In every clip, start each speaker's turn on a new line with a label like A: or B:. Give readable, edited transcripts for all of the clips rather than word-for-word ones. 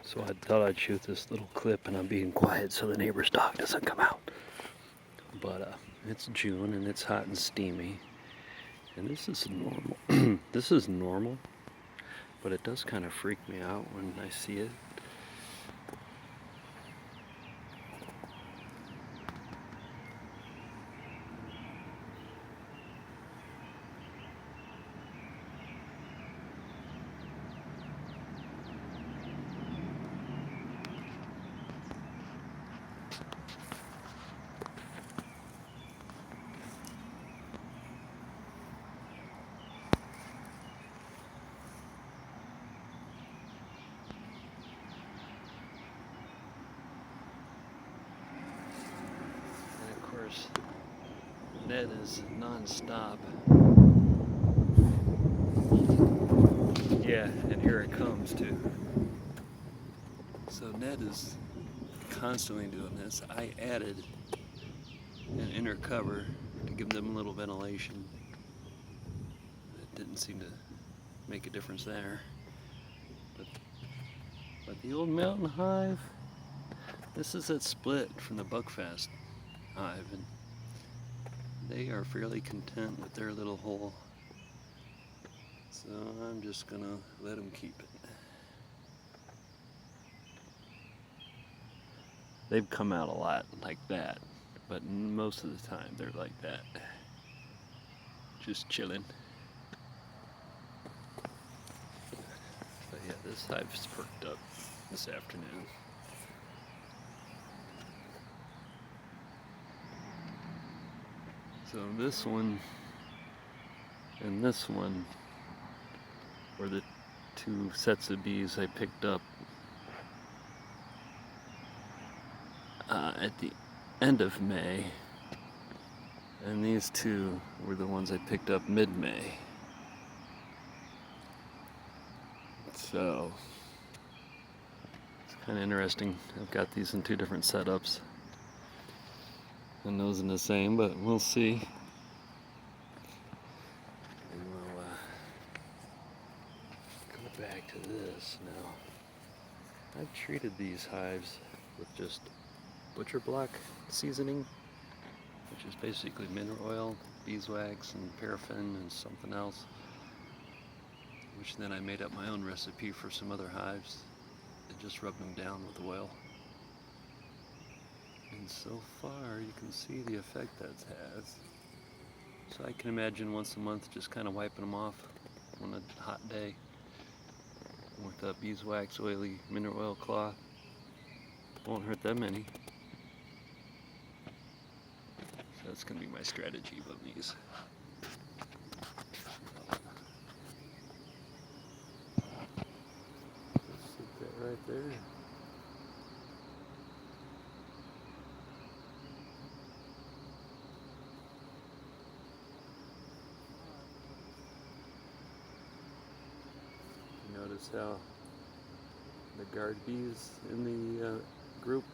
A: So I thought I'd shoot this little clip, and I'm being quiet so the neighbor's dog doesn't come out. But it's June and it's hot and steamy, and this is normal. This is normal, but it does kind of freak me out when I see it. And of course, Ned is non-stop. Yeah, and here it comes too. So Ned is constantly doing this. I added an inner cover to give them a little ventilation. It didn't seem to make a difference there. But the old mountain hive, this is that split from the Buckfast hive, and they are fairly content with their little hole. So I'm just gonna let them keep it. They've come out a lot like that, but most of the time they're like that, just chilling. But yeah, this hive's perked up this afternoon. So this one and this one were the two sets of bees I picked up at the end of May, and these two were the ones I picked up mid-May. So it's kind of interesting. I've got these in two different setups, and those in the same, but we'll see. And we'll go back to this now. I've treated these hives with just butcher block seasoning, which is basically mineral oil, beeswax, and paraffin, and something else, which then I made up my own recipe for some other hives. I just rubbed them down with oil. And so far, you can see the effect that has. So I can imagine once a month just kind of wiping them off on a hot day with a beeswax, oily mineral oil cloth. Won't hurt them any. So that's going to be my strategy on these. Just sit that right there. Notice how the guard bees in the group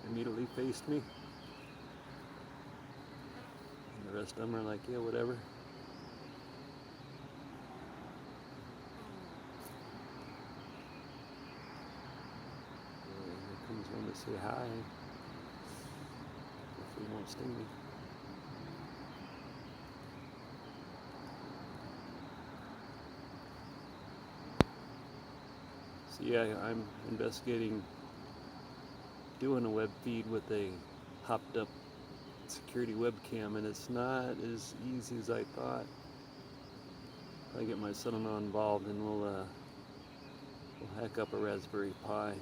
A: immediately faced me. And the rest of them are like, yeah, whatever. Here comes one to say hi. Hopefully he won't sting me. So yeah, I'm investigating doing a web feed with a hopped up security webcam, and it's not as easy as I thought. I get my son-in-law involved, and we'll hack up a Raspberry Pi and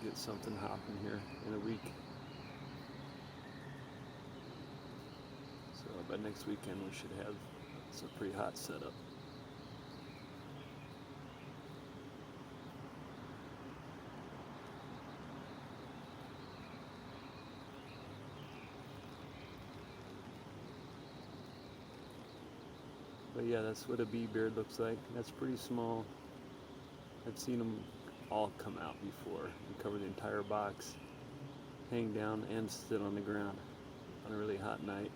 A: get something hopping here in a week. So by next weekend we should have some pretty hot setup. But yeah, that's what a bee beard looks like. That's pretty small. I've seen them all come out before and cover the entire box, hang down and sit on the ground on a really hot night.